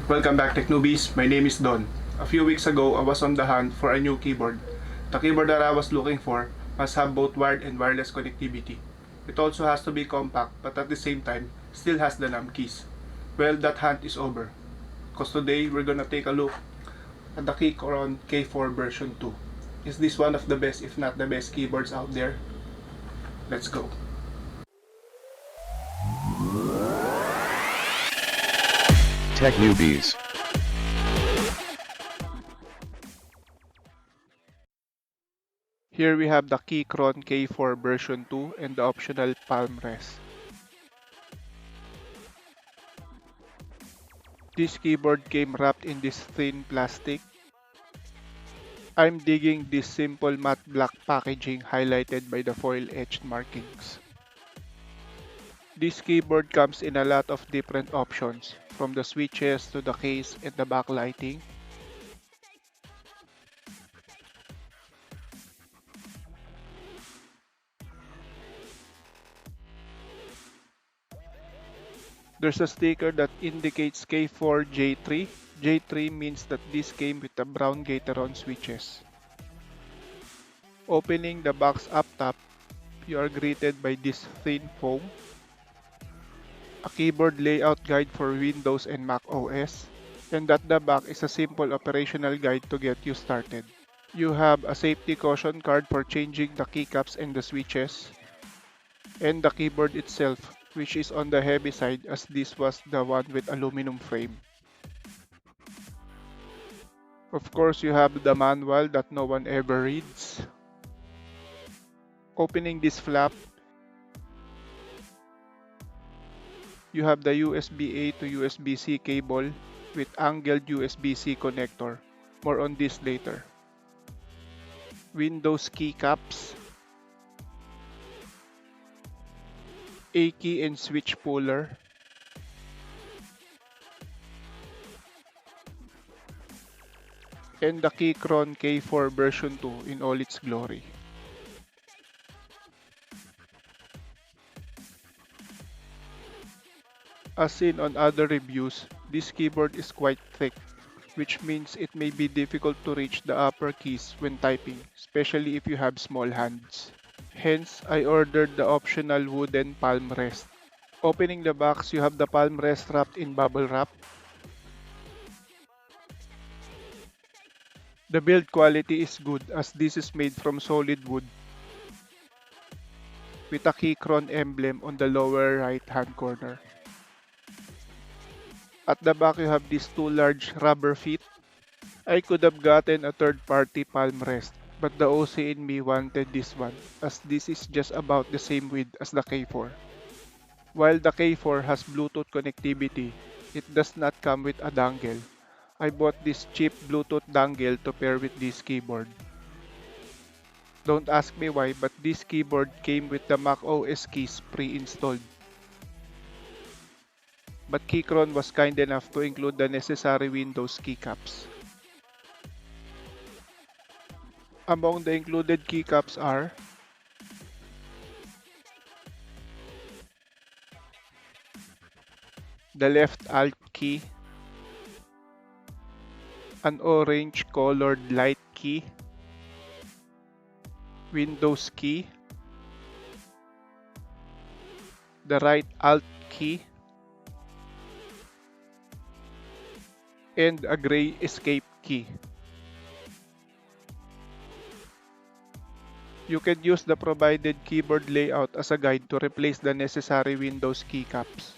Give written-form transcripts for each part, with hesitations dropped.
Welcome back Tech Newbies, my name is Don. A few weeks ago, I was on the hunt for a new keyboard. The keyboard that I was looking for must have both wired and wireless connectivity. It also has to be compact but at the same time still has the numb keys. Well, that hunt is over. Cause today we're gonna take a look at the Keychron K4 version 2. Is this one of the best if not the best keyboards out there? Let's go. Tech Newbies. Here we have the Keychron K4 version 2 and the optional palm rest. This keyboard came wrapped in this thin plastic. I'm digging this simple matte black packaging highlighted by the foil-etched markings. This keyboard comes in a lot of different options, from the switches to the case and the backlighting. There's a sticker that indicates K4J3. J3 means that this came with the brown Gateron switches. Opening the box up top, you are greeted by this thin foam, a keyboard layout guide for Windows and Mac OS, and at the back is a simple operational guide to get you started. You have a safety caution card for changing the keycaps and the switches, and the keyboard itself, which is on the heavy side as this was the one with aluminum frame. Of course, you have the manual that no one ever reads. Opening this flap, you have the USB-A to USB-C cable with angled USB-C connector. More on this later. Windows keycaps, A key and switch puller, and the Keychron K4 version 2 in all its glory. As seen on other reviews, this keyboard is quite thick, which means it may be difficult to reach the upper keys when typing, especially if you have small hands. Hence, I ordered the optional wooden palm rest. Opening the box, you have the palm rest wrapped in bubble wrap. The build quality is good as this is made from solid wood with a Keychron emblem on the lower right hand corner. At the back you have these two large rubber feet. I could have gotten a third party palm rest, but the OC in me wanted this one as this is just about the same width as the K4. While the K4 has Bluetooth connectivity, it does not come with a dongle. I bought this cheap Bluetooth dongle to pair with this keyboard. Don't ask me why, but this keyboard came with the Mac OS keys pre-installed. But Keychron was kind enough to include the necessary Windows keycaps. Among the included keycaps are the left Alt key, an orange colored light key, Windows key, the right Alt key, and a gray escape key. You can use the provided keyboard layout as a guide to replace the necessary Windows keycaps.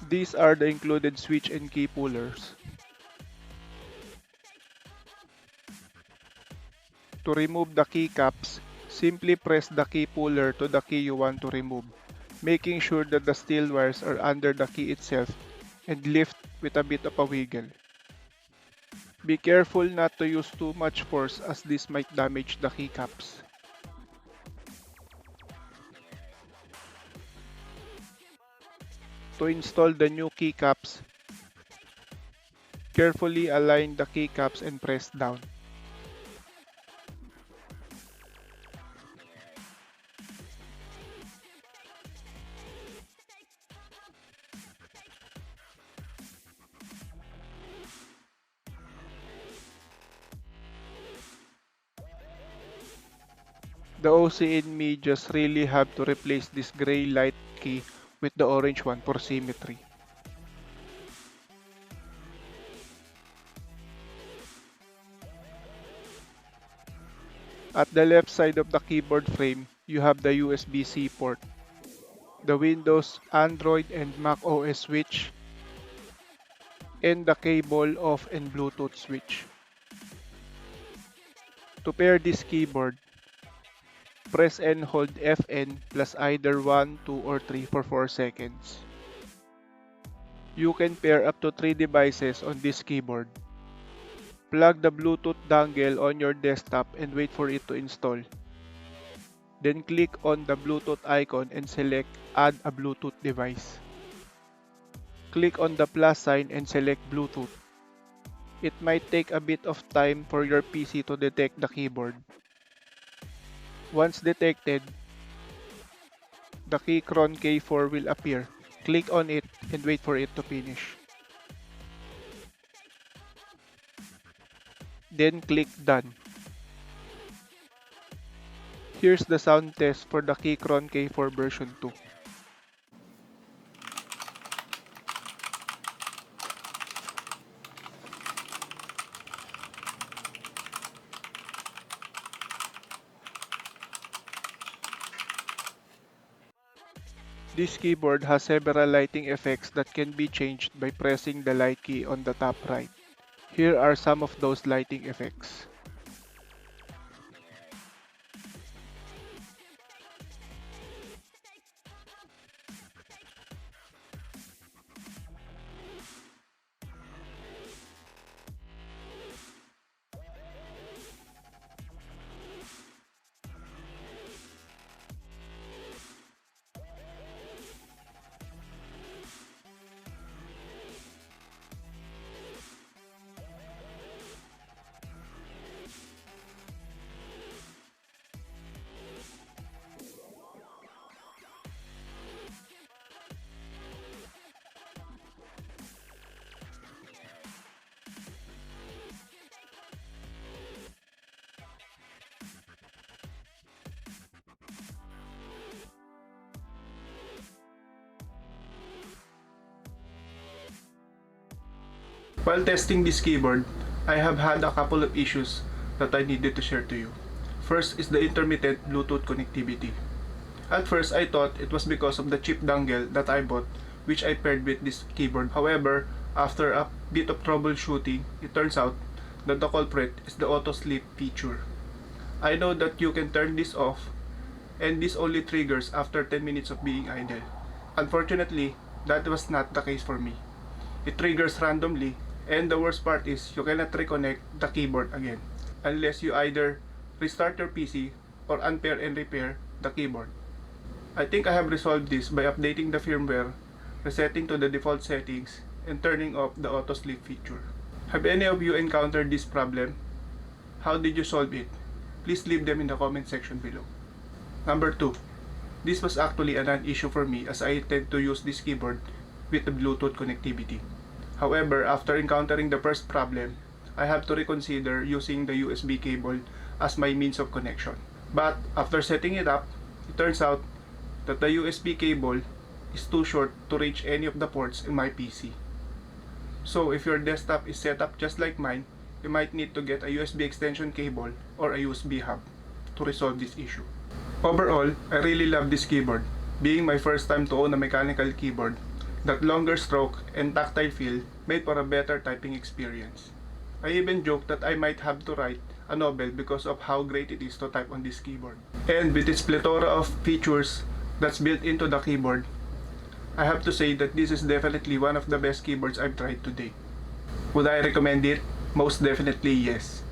These are the included switch and key pullers. To remove the keycaps, simply press the key puller to the key you want to remove, making sure that the steel wires are under the key itself and lift with a bit of a wiggle. Be careful not to use too much force as this might damage the keycaps. To install the new keycaps, carefully align the keycaps and press down. The OC in me just really have to replace this gray light key with the orange one for symmetry. At the left side of the keyboard frame, you have the USB-C port, the Windows, Android, and Mac OS switch, and the cable off and Bluetooth switch. To pair this keyboard, press and hold FN plus either 1, 2, or 3 for 4 seconds. You can pair up to 3 devices on this keyboard. Plug the Bluetooth dongle on your desktop and wait for it to install. Then click on the Bluetooth icon and select Add a Bluetooth device. Click on the plus sign and select Bluetooth. It might take a bit of time for your PC to detect the keyboard. Once detected, the Keychron K4 will appear. Click on it and wait for it to finish. Then click Done. Here's the sound test for the Keychron K4 version 2. This keyboard has several lighting effects that can be changed by pressing the light key on the top right. Here are some of those lighting effects. While testing this keyboard, I have had a couple of issues that I needed to share to you. First is the intermittent Bluetooth connectivity. At first, I thought it was because of the cheap dongle that I bought, which I paired with this keyboard. However, after a bit of troubleshooting, it turns out that the culprit is the auto sleep feature. I know that you can turn this off, and this only triggers after 10 minutes of being idle. Unfortunately, that was not the case for me. It triggers randomly, and the worst part is you cannot reconnect the keyboard again unless you either restart your PC or unpair and repair the keyboard. I think I have resolved this by updating the firmware, resetting to the default settings, and turning off the auto sleep feature. Have any of you encountered this problem? How did you solve it? Please leave them in the comment section below. Number 2. This was actually a non-issue for me as I tend to use this keyboard with the Bluetooth connectivity. However, after encountering the first problem, I have to reconsider using the USB cable as my means of connection. But after setting it up, it turns out that the USB cable is too short to reach any of the ports in my PC. So if your desktop is set up just like mine, you might need to get a USB extension cable or a USB hub to resolve this issue. Overall, I really love this keyboard. Being my first time to own a mechanical keyboard, that longer stroke and tactile feel made for a better typing experience. I even joked that I might have to write a novel because of how great it is to type on this keyboard. And with its plethora of features that's built into the keyboard, I have to say that this is definitely one of the best keyboards I've tried today. Would I recommend it? Most definitely yes.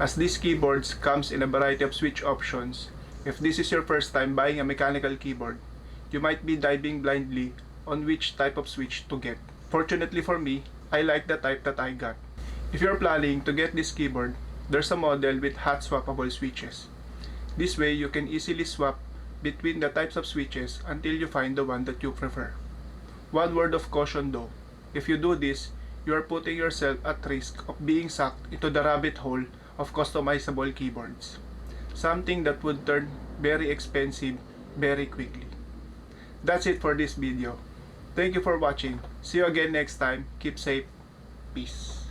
As these keyboards comes in a variety of switch options, if this is your first time buying a mechanical keyboard, you might be diving blindly on which type of switch to get. Fortunately for me, I like the type that I got. If you're planning to get this keyboard, there's a model with hot swappable switches. This way you can easily swap between the types of switches until you find the one that you prefer. One word of caution though, if you do this, you are putting yourself at risk of being sucked into the rabbit hole of customizable keyboards. Something that would turn very expensive very quickly. That's it for this video. Thank you for watching. See you again next time. Keep safe. Peace.